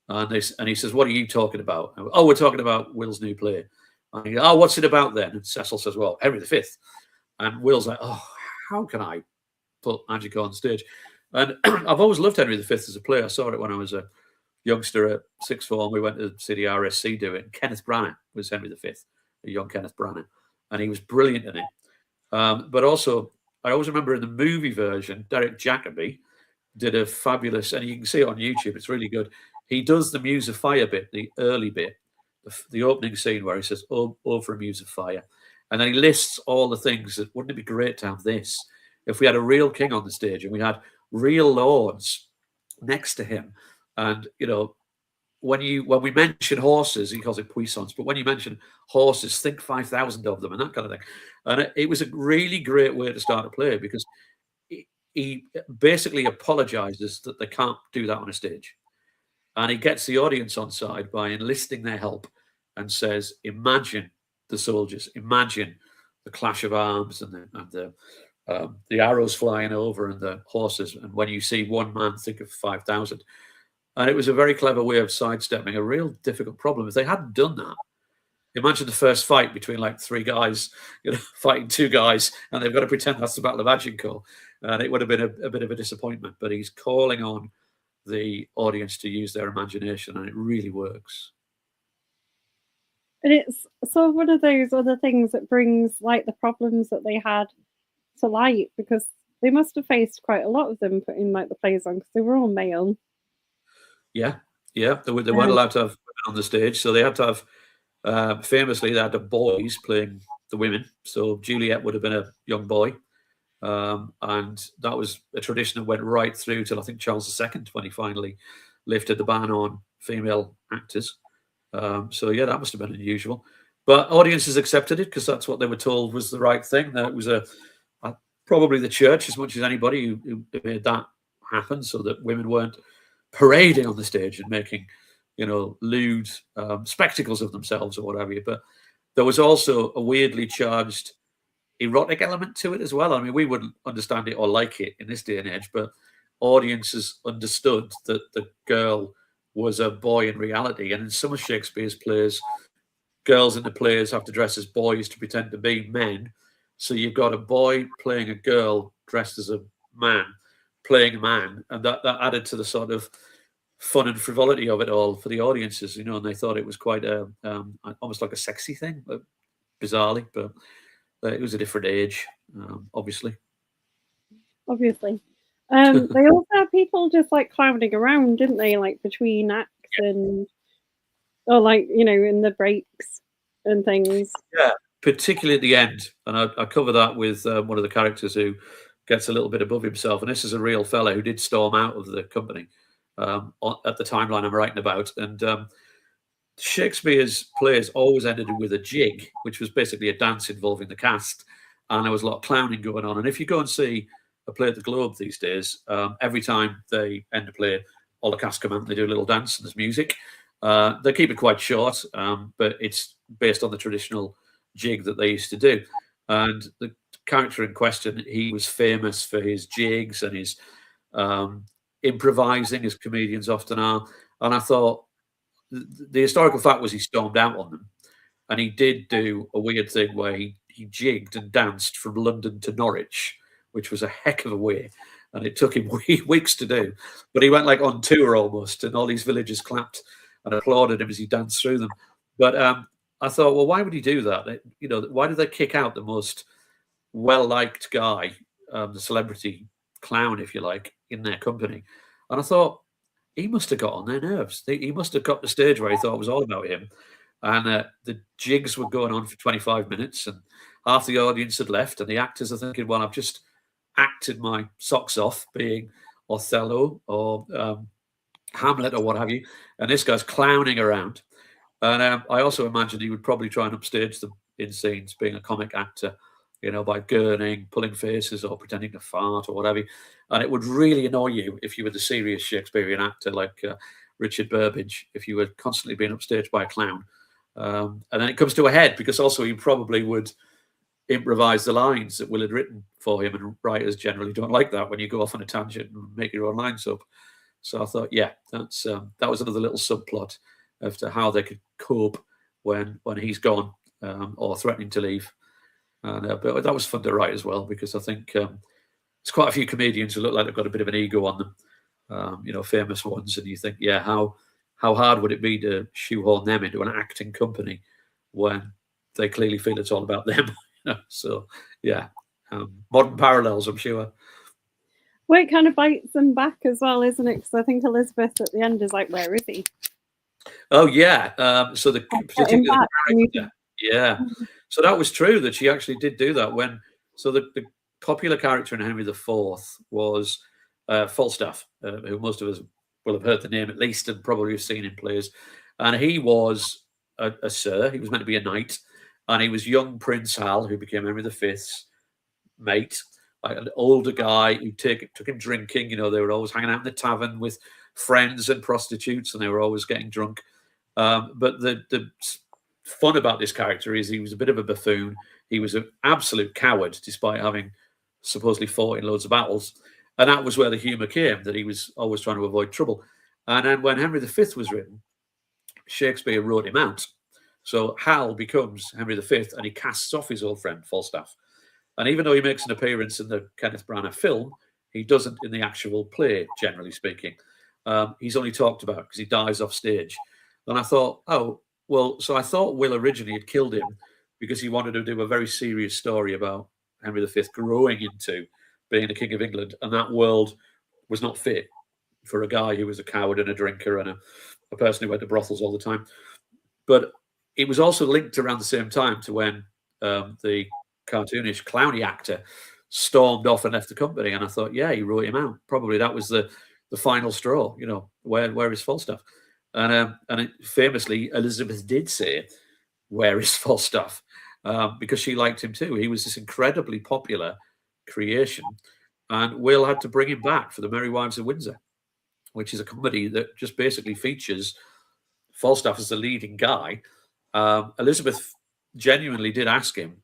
And he says, what are you talking about? Oh, we're talking about Will's new play. And he goes, oh, what's it about then? And Cecil says, well, Henry V. And Will's like, oh, how can I put Agincourt on stage? And I've always loved Henry V as a play. I saw it when I was a youngster at sixth form. We went to see the RSC do it. And Kenneth Branagh was Henry V, a young Kenneth Branagh. And he was brilliant in it. But also, I always remember in the movie version, Derek Jacobi did a fabulous, and you can see it on YouTube, it's really good. He does the Muse of Fire bit, the early bit, the opening scene where he says, oh, for a Muse of Fire. And then he lists all the things that, wouldn't it be great to have this? If we had a real king on the stage and we had real lords next to him. And, you know, when we mention horses, he calls it puissance, but when you mention horses, think 5,000 of them and that kind of thing. And it was a really great way to start a play, because he basically apologizes that they can't do that on a stage. And he gets the audience on side by enlisting their help and says, imagine the soldiers, imagine the clash of arms and the arrows flying over and the horses. And when you see one man, think of 5,000. And it was a very clever way of sidestepping a real difficult problem. If they hadn't done that, imagine the first fight between like three guys, you know, fighting two guys, and they've got to pretend that's the Battle of Agincourt. And it would have been a bit of a disappointment. But he's calling on the audience to use their imagination, and it really works. And it's sort of one of those other things that brings like the problems that they had to light, because they must have faced quite a lot of them putting like the plays on, because they were all male. Yeah, Yeah, they weren't allowed to have women on the stage, so they had to have, famously, they had the boys playing the women. So Juliet would have been a young boy. And that was a tradition that went right through till I think Charles II when he finally lifted the ban on female actors. So yeah, that must have been unusual. But audiences accepted it because that's what they were told was the right thing. That it was probably the church as much as anybody who made that happen, so that women weren't parading on the stage and making, lewd spectacles of themselves or whatever. But there was also a weirdly charged erotic element to it as well. I mean, we wouldn't understand it or like it in this day and age, but audiences understood that the girl was a boy in reality. And in some of Shakespeare's plays, girls in the plays have to dress as boys to pretend to be men. So you've got a boy playing a girl dressed as a man playing a man, and that added to the sort of fun and frivolity of it all for the audiences, and they thought it was quite almost like a sexy thing, bizarrely, but it was a different age, obviously. Obviously. They also had people just like clowning around, didn't they? Like between acts or like, in the breaks and things. Yeah, particularly at the end. And I cover that with one of the characters who gets a little bit above himself. And this is a real fella who did storm out of the company at the timeline I'm writing about. And Shakespeare's plays always ended with a jig, which was basically a dance involving the cast. And there was a lot of clowning going on. And if you go and see a play at the Globe these days, every time they end a play, all the cast come out and they do a little dance and there's music. They keep it quite short, but it's based on the traditional jig that they used to do. And the character in question, he was famous for his jigs and his improvising, as comedians often are. And I thought the historical fact was he stormed out on them. And he did do a weird thing where he jigged and danced from London to Norwich, which was a heck of a way. And it took him weeks to do. But he went like on tour almost, and all these villagers clapped and applauded him as he danced through them. But I thought, well, why would he do that? Why did they kick out the most well-liked guy, the celebrity clown, if you like, in their company? And I thought, he must have got on their nerves. He must have got to the stage where he thought it was all about him. And the jigs were going on for 25 minutes, and half the audience had left, and the actors are thinking, well, I've just acted my socks off being Othello or Hamlet or what have you, and this guy's clowning around. And I also imagine he would probably try and upstage them in scenes, being a comic actor, by gurning, pulling faces, or pretending to fart or whatever. And it would really annoy you if you were the serious Shakespearean actor like Richard Burbage, if you were constantly being upstaged by a clown. And then it comes to a head because also you probably would improvise the lines that Will had written for him, and writers generally don't like that when you go off on a tangent and make your own lines up. So I thought, yeah, that was another little subplot as to how they could cope when he's gone or threatening to leave. And but that was fun to write as well, because I think there's quite a few comedians who look like they've got a bit of an ego on them, famous ones, and you think, yeah, how hard would it be to shoehorn them into an acting company when they clearly feel it's all about them? So yeah, modern parallels, I'm sure. Well, it kind of bites them back as well, isn't it? Because I think Elizabeth at the end is like, where is he? Oh yeah. So particularly the character, yeah. So that was true that she actually did do that so the popular character in Henry IV was Falstaff, who most of us will have heard the name at least and probably have seen in plays. And he was a sir. He was meant to be a knight, and he was young Prince Hal, who became Henry V's mate, like an older guy who took him drinking. They were always hanging out in the tavern with friends and prostitutes, and they were always getting drunk. But the fun about this character is he was a bit of a buffoon. He was an absolute coward, despite having supposedly fought in loads of battles. And that was where the humour came, that he was always trying to avoid trouble. And then when Henry V was written, Shakespeare wrote him out. So Hal becomes Henry V, and he casts off his old friend Falstaff. And even though he makes an appearance in the Kenneth Branagh film, he doesn't in the actual play, generally speaking. He's only talked about because he dies off stage. And I thought, oh, well, so I thought Will originally had killed him because he wanted to do a very serious story about Henry V growing into being the King of England. And that world was not fit for a guy who was a coward and a drinker and a person who went to brothels all the time. But it was also linked around the same time to when the cartoonish clowny actor stormed off and left the company. And I thought, yeah, he wrote him out. Probably that was the final straw, you know, where is Falstaff? And famously, Elizabeth did say, where is Falstaff? Because she liked him too. He was this incredibly popular creation. And Will had to bring him back for The Merry Wives of Windsor, which is a comedy that just basically features Falstaff as the leading guy. Elizabeth genuinely did ask him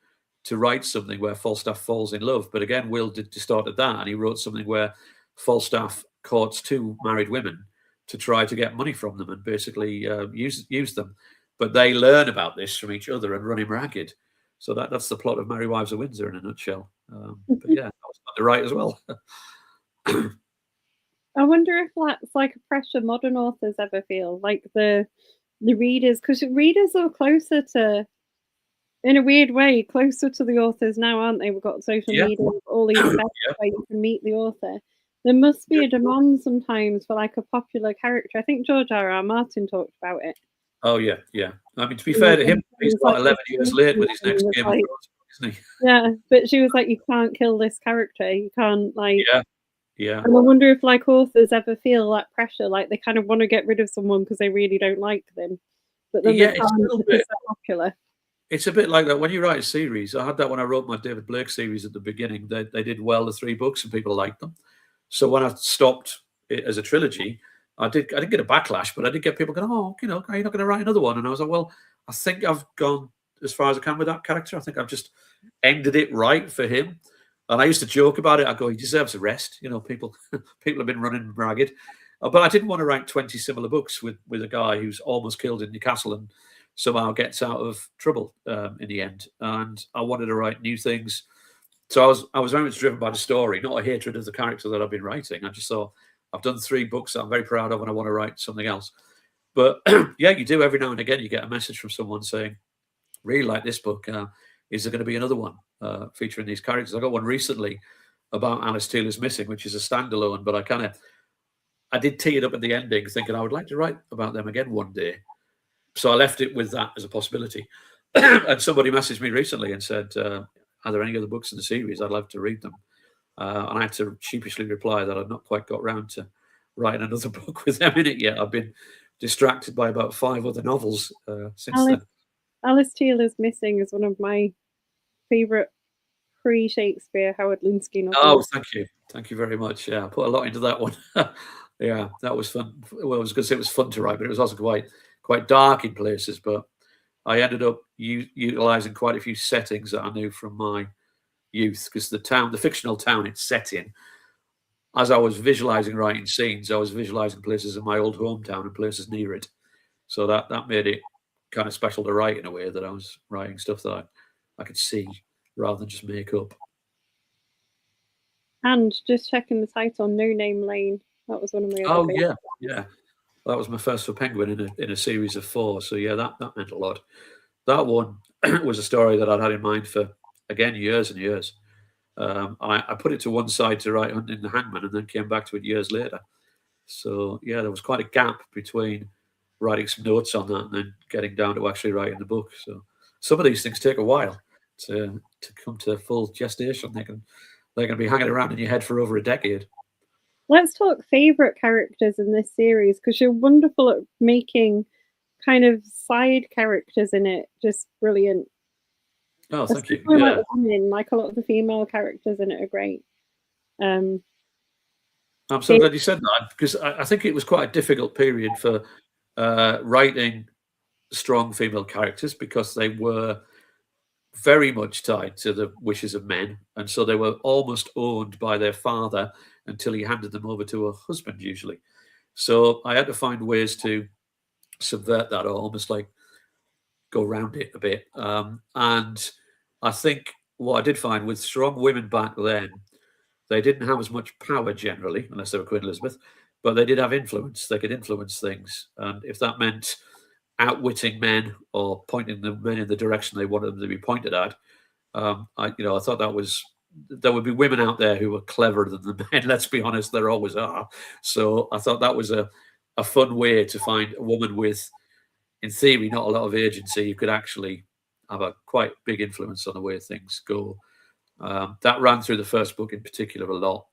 to write something where Falstaff falls in love. But again, Will started that, and he wrote something where Falstaff courts two married women to try to get money from them and basically use them. But they learn about this from each other and run him ragged. So that's the plot of Merry Wives of Windsor in a nutshell. But yeah, that was fun to write as well. I wonder if that's like a pressure modern authors ever feel, like the readers, because readers are closer to, in a weird way, closer to the authors now, aren't they? We've got social media, all these events where you can meet the author. There must be a demand sometimes for like a popular character. I think George R.R. Martin talked about it. Oh yeah. I mean, to be fair to him, he's got 11 years late with his next Game of Thrones, isn't he? Yeah, but she was like, you can't kill this character. You can't like. Yeah. And I wonder if like authors ever feel that pressure, like they kind of want to get rid of someone because they really don't like them, but then they can't because they're popular. It's a bit like that when you write a series. I had that when I wrote my David Blake series at the beginning. They did well, the 3 books, and people liked them. So when I stopped it as a trilogy, I didn't get a backlash, but I did get people going, oh, you know, are you not going to write another one? And I was like, well, I think I've gone as far as I can with that character. I think I've just ended it right for him. And I used to joke about it. I go, he deserves a rest. You know, people have been running ragged. But I didn't want to write 20 similar books with a guy who's almost killed in Newcastle and somehow gets out of trouble in the end. And I wanted to write new things. So I was very much driven by the story, not a hatred of the character that I've been writing. I just thought, I've done 3 books that I'm very proud of and I want to write something else. But yeah, you do every now and again, you get a message from someone saying, really like this book. Is there going to be another one featuring these characters? I got one recently about Alice Taylor's Missing, which is a standalone, but I did tee it up at the ending thinking I would like to write about them again one day. So I left it with that as a possibility. And somebody messaged me recently and said, are there any other books in the series? I'd love to read them. And I had to sheepishly reply that I'd not quite got round to writing another book with them in it yet. I've been distracted by about 5 other novels since then. Alice Taylor's Missing is one of my favourite pre-Shakespeare Howard Linskey novels. Oh, thank you very much. Yeah, I put a lot into that one. Yeah, that was fun. Well, I was going to say it was fun to write, but it was also quite dark in places. But I ended up utilising quite a few settings that I knew from my youth, because the fictional town it's set in, as I was visualising writing scenes, I was visualising places in my old hometown and places near it. So that made it kind of special to write in a way, that I was writing stuff that I could see rather than just make up. And just checking the title, No Name Lane. That was one of my other favorites. Yeah. That was my first for Penguin in a series of 4. So yeah, that meant a lot. That one was a story that I'd had in mind for, again, years and years. I put it to one side to write Hunting the Hangman and then came back to it years later. So yeah, there was quite a gap between writing some notes on that and then getting down to actually writing the book. So some of these things take a while to come to full gestation. They can be hanging around in your head for over a decade. Let's talk favourite characters in this series, because you're wonderful at making kind of side characters in it just brilliant. Oh, thank you. Yeah. Like a lot of the female characters in it are great. I'm so glad you said that, because I think it was quite a difficult period for writing strong female characters, because they were very much tied to the wishes of men, and so they were almost owned by their father until he handed them over to a husband, usually. So I had to find ways to subvert that, or almost like go around it a bit. And I think what I did find with strong women back then, they didn't have as much power generally, unless they were Queen Elizabeth, but they did have influence. They could influence things. And if that meant outwitting men or pointing the men in the direction they wanted them to be pointed at, I thought there would be women out there who were cleverer than the men. Let's be honest, there always are. So I thought that was a a fun way to find a woman with, in theory, not a lot of agency who could actually have a quite big influence on the way things go. That ran through the first book in particular a lot,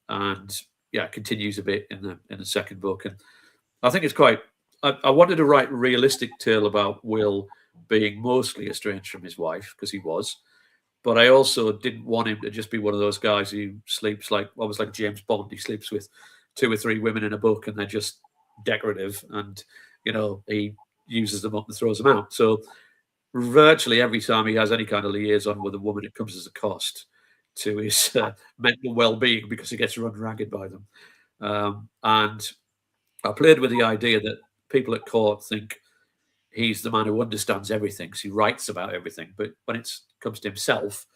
and yeah, continues a bit in the second book. And I think it's quite. I wanted to write a realistic tale about Will being mostly estranged from his wife, because he was, but I also didn't want him to just be one of those guys who sleeps almost like James Bond. He sleeps with 2 or 3 women in a book, and they're just decorative, and he uses them up and throws them out. So virtually every time he has any kind of liaison with a woman, it comes as a cost to his mental well-being, because he gets run ragged by them. And I played with the idea that people at court think he's the man who understands everything, so he writes about everything. But when it comes to himself,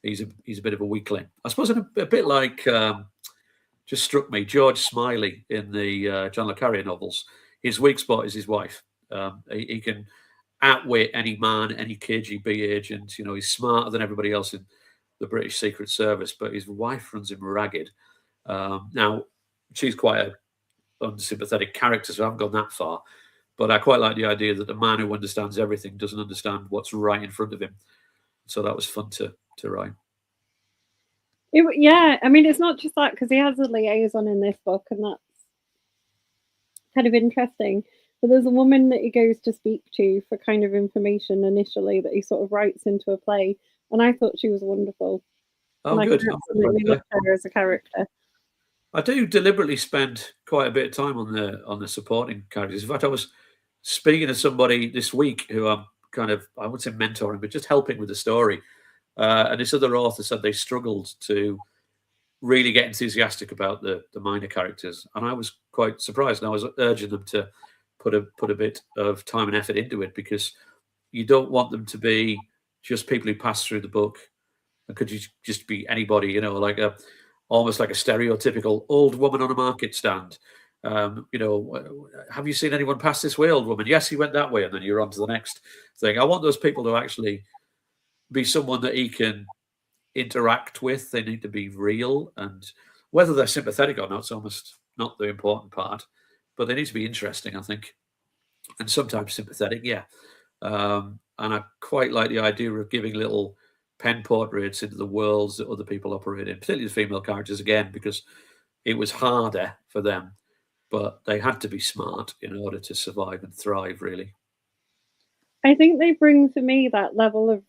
he's a bit of a weakling. I suppose a bit like, just struck me, George Smiley in the John le Carré novels. His weak spot is his wife. He can outwit any man, any KGB agent. He's smarter than everybody else in the British Secret Service, but his wife runs him ragged. Now, she's quite an unsympathetic character, so I haven't gone that far. But I quite like the idea that the man who understands everything doesn't understand what's right in front of him. So that was fun to write. Yeah, I mean, it's not just that, because he has a liaison in this book, and that's kind of interesting. But there's a woman that he goes to speak to for kind of information initially that he sort of writes into a play, and I thought she was wonderful. Oh, and good. I absolutely loved her as a character. I do deliberately spend quite a bit of time on the supporting characters. In fact, I was speaking to somebody this week who I'm kind of, I wouldn't say mentoring, but just helping with the story. And this other author said they struggled to really get enthusiastic about the minor characters, and I was quite surprised. And I was urging them to put a bit of time and effort into it, because you don't want them to be just people who pass through the book. And could you just be anybody, like almost like a stereotypical old woman on a market stand? Have you seen anyone pass this way, old woman? Yes, he went that way, and then you're on to the next thing. I want those people to actually be someone that he can interact with. They need to be real, and whether they're sympathetic or not is almost not the important part, but they need to be interesting, I think, and sometimes sympathetic. Yeah. And I quite like the idea of giving little pen portraits into the worlds that other people operate in, particularly the female characters, again, because it was harder for them, but they had to be smart in order to survive and thrive, really. I think they bring to me that level of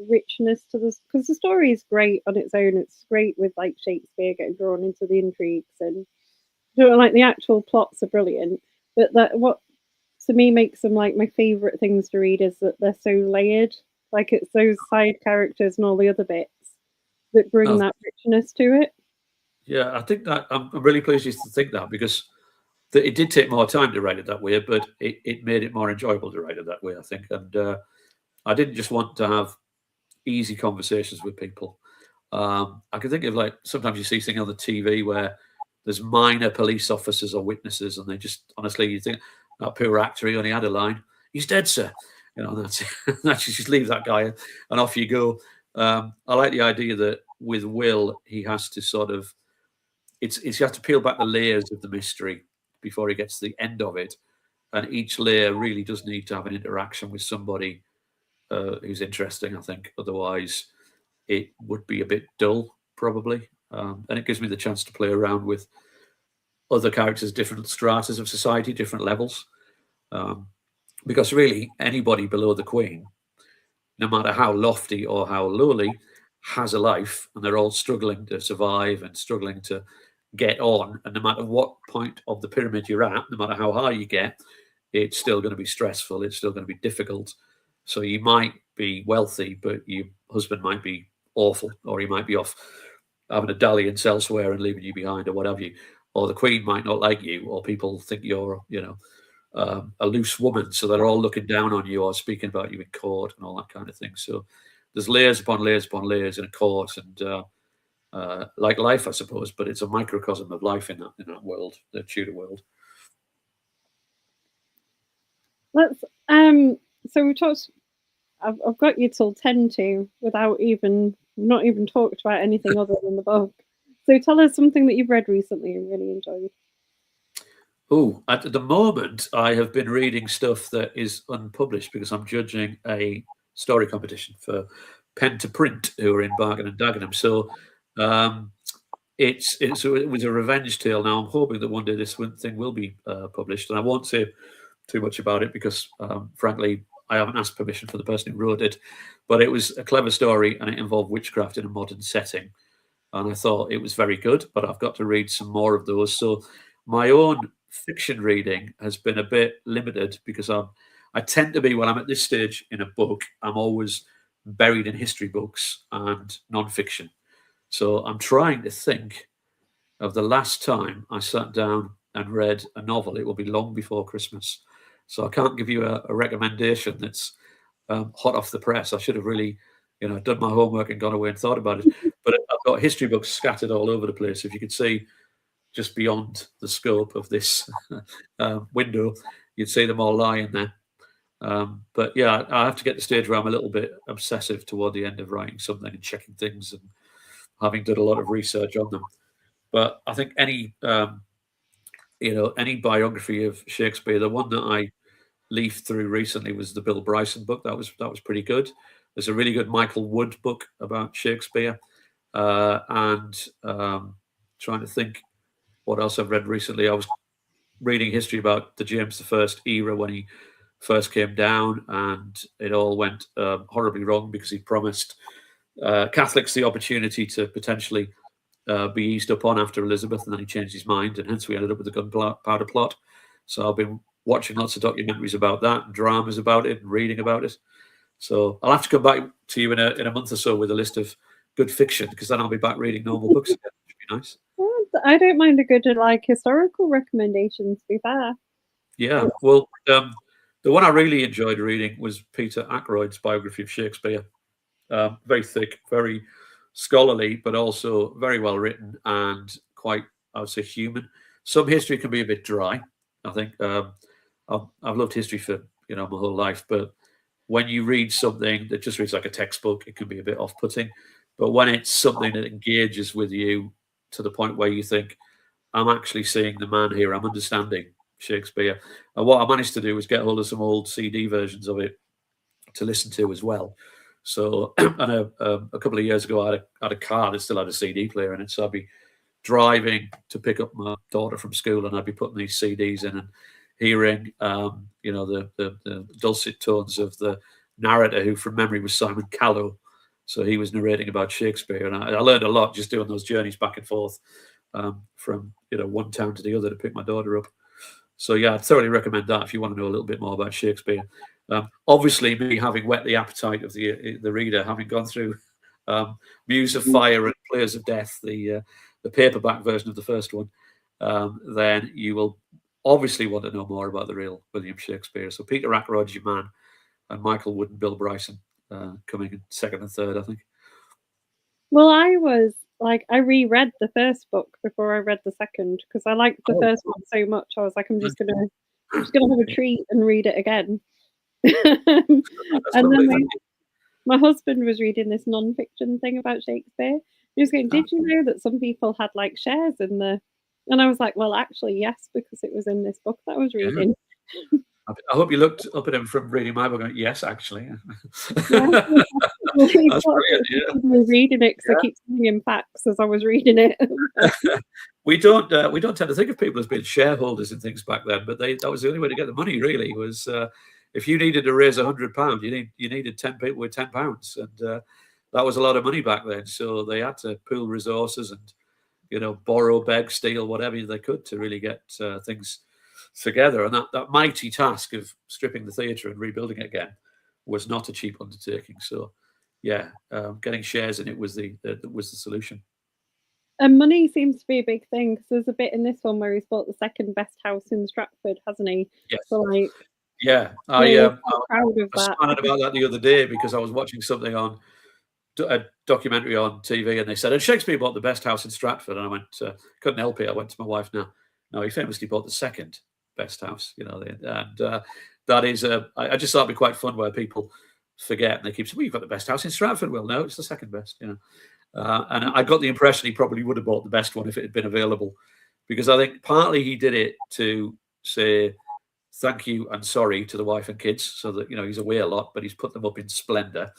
richness to this, because the story is great on its own. It's great with like Shakespeare getting drawn into the intrigues, and like the actual plots are brilliant. But that what to me makes them like my favorite things to read is that they're so layered. Like it's those side characters and all the other bits that bring that richness to it. Yeah, I think that I'm really pleased you to think that, because it did take more time to write it that way, but it made it more enjoyable to write it that way, I think. And I didn't just want to have easy conversations with people. I can think of, like, sometimes you see things on the TV where there's minor police officers or witnesses, and they just, honestly, you think, that poor actor, he only had a line. He's dead, sir. That's you just leave that guy and off you go. I like the idea that with Will, he has to sort of, it's you have to peel back the layers of the mystery before he gets to the end of it, and each layer really does need to have an interaction with somebody who's interesting, I think. Otherwise, it would be a bit dull, probably. And it gives me the chance to play around with other characters, different stratas of society, different levels. Because really, anybody below the Queen, no matter how lofty or how lowly, has a life, and they're all struggling to survive and struggling to get on. And no matter what point of the pyramid you're at, no matter how high you get, it's still going to be stressful. It's still going to be difficult. So you might be wealthy, but your husband might be awful, or he might be off having a dalliance elsewhere and leaving you behind, or what have you. Or the Queen might not like you, or people think you're, a loose woman, so they're all looking down on you or speaking about you in court and all that kind of thing. So there's layers upon layers upon layers in a court, and like life, I suppose, but it's a microcosm of life in that world, the Tudor world. Let's so we talked. I've got you till 10 to without not even talked about anything other than the book. So tell us something that you've read recently and really enjoyed. Oh, at the moment, I have been reading stuff that is unpublished because I'm judging a story competition for Pen to Print, who are in Bargain and Dagenham. So um, it was a revenge tale. Now I'm hoping that one day this thing will be published, and I won't say too much about it because, frankly, I haven't asked permission for the person who wrote it. But it was a clever story, and it involved witchcraft in a modern setting, and I thought it was very good. But I've got to read some more of those. So my own fiction reading has been a bit limited because I tend to be, when I'm at this stage in a book, I'm always buried in history books and non-fiction. So I'm trying to think of the last time I sat down and read a novel. It will be long before Christmas. So I can't give you a recommendation that's hot off the press. I should have really, done my homework and gone away and thought about it. But I've got history books scattered all over the place. If you could see just beyond the scope of this window, you'd see them all lying there. But yeah, I have to get to the stage where I'm a little bit obsessive toward the end of writing something and checking things and having done a lot of research on them. But I think any biography of Shakespeare, the one that I leafed through recently was the Bill Bryson book. That was pretty good. There's a really good Michael Wood book about Shakespeare, and trying to think what else I've read recently. I was reading history about the James I era when he first came down, and it all went horribly wrong because he promised Catholics the opportunity to potentially be eased up on after Elizabeth, and then he changed his mind, and hence we ended up with the gunpowder plot. So I've been watching lots of documentaries about that and dramas about it and reading about it. So I'll have to come back to you in a month or so with a list of good fiction, because then I'll be back reading normal books again, which would be nice. I don't mind a good historical recommendation, to be fair. Yeah, well, the one I really enjoyed reading was Peter Ackroyd's biography of Shakespeare. Very thick, very scholarly, but also very well written and quite, I would say, human. Some history can be a bit dry. I think I've loved history for my whole life, but when you read something that just reads like a textbook, it can be a bit off-putting. But when it's something that engages with you to the point where you think, I'm actually seeing the man here, I'm understanding Shakespeare. And what I managed to do was get hold of some old CD versions of it to listen to as well. So I know a couple of years ago, I had a car that still had a CD player in it. So I'd be driving to pick up my daughter from school, and I'd be putting these CDs in and hearing, the dulcet tones of the narrator, who from memory was Simon Callow. So he was narrating about Shakespeare, and I learned a lot just doing those journeys back and forth from one town to the other to pick my daughter up. So yeah, I'd thoroughly recommend that if you want to know a little bit more about Shakespeare. Obviously, me having whet the appetite of the reader, having gone through Muse of Fire and Players of Death, the paperback version of the first one, then you will obviously want to know more about the real William Shakespeare. So Peter Ackroyd's your man, and Michael Wood and Bill Bryson coming in second and third, I think. Well, I reread the first book before I read the second because I liked the first one so much. I was like, I'm just gonna have a treat and read it again. And then my husband was reading this non-fiction thing about Shakespeare. He was going, did you know that some people had like shares in the? And I was like, well, actually, yes, because it was in this book that I was reading. Yeah. I hope you looked up at him from reading my book. Yes, actually. Yeah. That's brilliant. Yeah. Reading it because I keep sending him facts as I was reading it. We don't tend to think of people as being shareholders in things back then, but that was the only way to get the money. Really, was if you needed to raise £100, you needed 10 people with £10, and that was a lot of money back then. So they had to pool resources and borrow, beg, steal, whatever they could to really get things together. And that mighty task of stripping the theatre and rebuilding it again was not a cheap undertaking. So yeah, getting shares in it was the solution. And money seems to be a big thing, because there's a bit in this one where he's bought the second best house in Stratford, hasn't he? Yes. So yeah, I proud of that. I was about that the other day because I was watching something on a documentary on TV, and they said, and Shakespeare bought the best house in Stratford, and I went, couldn't help it. I went to my wife. No, he famously bought the second best house, and that is I just thought it'd be quite fun where people forget and they keep saying, well, you've got the best house in Stratford. Well, no, it's the second best, and I got the impression he probably would have bought the best one if it had been available because I think partly he did it to say thank you and sorry to the wife and kids, so that he's away a lot, but he's put them up in splendour,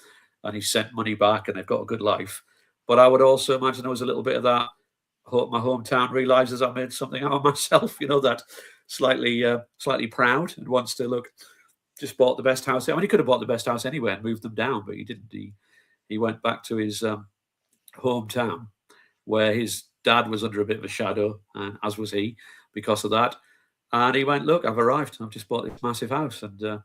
and he's sent money back, and they've got a good life. But I would also imagine there was a little bit of that. Hope my hometown realizes I made something out of myself. That slightly proud and wants to look. Just bought the best house. I mean, he could have bought the best house anywhere and moved them down, but he didn't. He went back to his hometown, where his dad was under a bit of a shadow, and as was he, because of that. And he went, look, I've arrived. I've just bought this massive house, and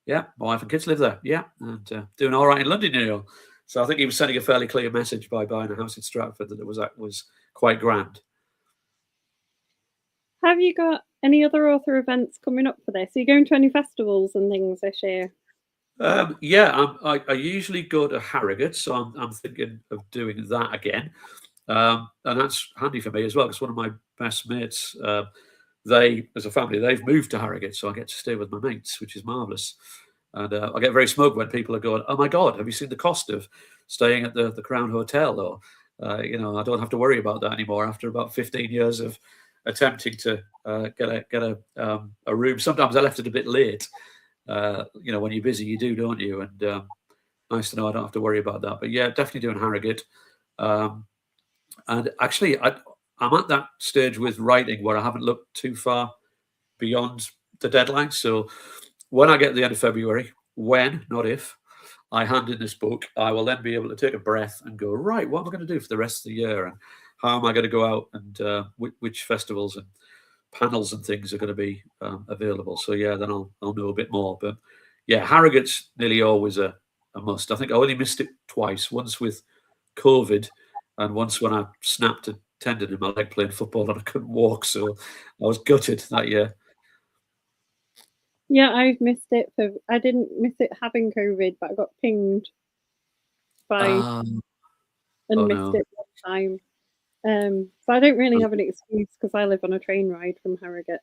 yeah, my wife and kids live there. Yeah, and doing all right in London, So I think he was sending a fairly clear message by buying a house in Stratford that was quite grand. Have you got any other author events coming up for this? Are you going to any festivals and things this year? Yeah, I usually go to Harrogate, so I'm thinking of doing that again. And that's handy for me as well, because one of my best mates, they, as a family, they've moved to Harrogate, so I get to stay with my mates, which is marvellous. And I get very smug when people are going, oh my God, have you seen the cost of staying at the Crown Hotel? Or, I don't have to worry about that anymore after about 15 years of attempting to get a room. Sometimes I left it a bit late. When you're busy, you do, don't you? And nice to know I don't have to worry about that. But yeah, definitely doing Harrogate. And actually, I'm at that stage with writing where I haven't looked too far beyond the deadline. So when I get to the end of February, when, not if, I hand in this book, I will then be able to take a breath and go, right, what am I going to do for the rest of the year? And how am I going to go out, and which festivals and panels and things are going to be available? So yeah, then I'll know a bit more. But yeah, Harrogate's nearly always a must. I think I only missed it twice. Once with COVID, and once when I snapped a tendon in my leg playing football and I couldn't walk. So I was gutted that year. Yeah, I've missed it. I didn't miss it having COVID, but I got pinged by and missed it one time. So I don't really have an excuse because I live on a train ride from Harrogate.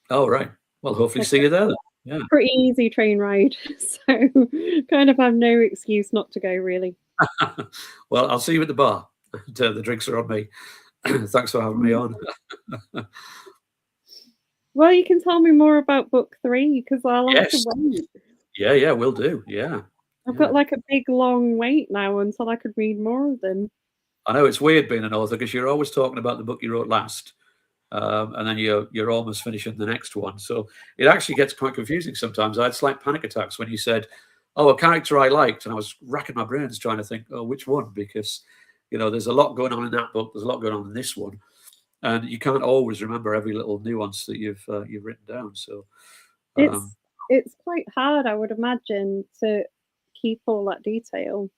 Oh, right. Well, hopefully see you there then. Yeah. Pretty easy train ride. So kind of have no excuse not to go, really. Well, I'll see you at the bar. The drinks are on me. Thanks for having me on. Well, you can tell me more about book 3 because I'll have to wait. Yeah, will do. Yeah. I've got like a big long wait now until I could read more of them. I know it's weird being an author because you're always talking about the book you wrote last, and then you're almost finishing the next one. So it actually gets quite confusing sometimes. I had slight panic attacks when you said, "Oh, a character I liked," and I was racking my brains trying to think, "Oh, which one?" Because there's a lot going on in that book. There's a lot going on in this one, and you can't always remember every little nuance that you've written down. So it's quite hard, I would imagine, to keep all that detail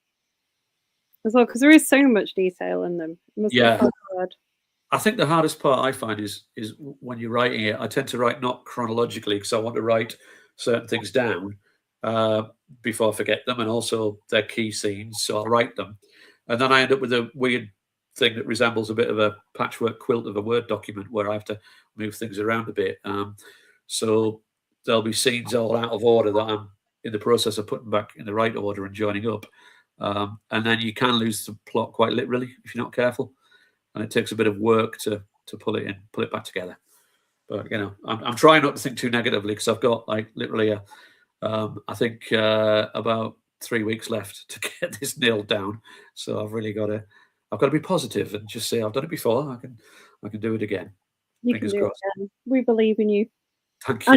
as well, because there is so much detail in them. It must be hard. I think the hardest part I find is when you're writing it. I tend to write not chronologically because I want to write certain things down before I forget them, and also their key scenes. So I'll write them, and then I end up with a weird thing that resembles a bit of a patchwork quilt of a Word document where I have to move things around a bit. So there'll be scenes all out of order that I'm in the process of putting back in the right order and joining up. And then you can lose the plot quite literally if you're not careful. And it takes a bit of work to pull it back together. But, I'm trying not to think too negatively because I've got like literally I think about 3 weeks left to get this nailed down. So I've really got to be positive and just say I've done it before. I can do it again. You can do it again. We believe in you. Thank you.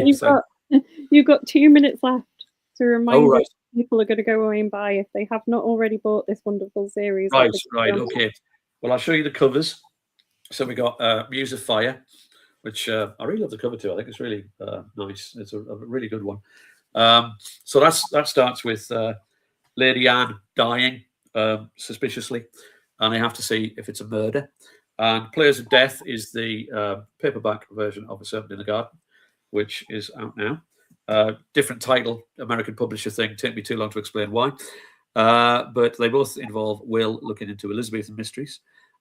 And you've got 2 minutes left to remind people are going to go away and buy if they have not already bought this wonderful series. Right. Okay. Well, I'll show you the covers. So we got Muse of Fire, which I really love the cover too. I think it's really nice. It's a really good one. So that starts with Lady Anne dying suspiciously, and they have to see if it's a murder. And Players of Death is the paperback version of A Serpent in the Garden, which is out now. Different title, American publisher thing. Take me too long to explain why. But they both involve Will looking into Elizabethan mysteries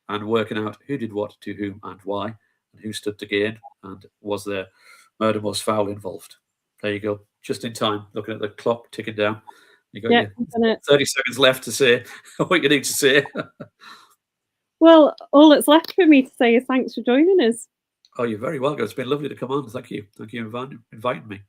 and working out who did what to whom and why, and who stood to gain, and was there murder most foul involved. There you go. Just in time, looking at the clock ticking down. You got 30 seconds left to say what you need to say. Well, all that's left for me to say is thanks for joining us. Oh, you're very welcome. It's been lovely to come on. Thank you. Thank you for inviting me.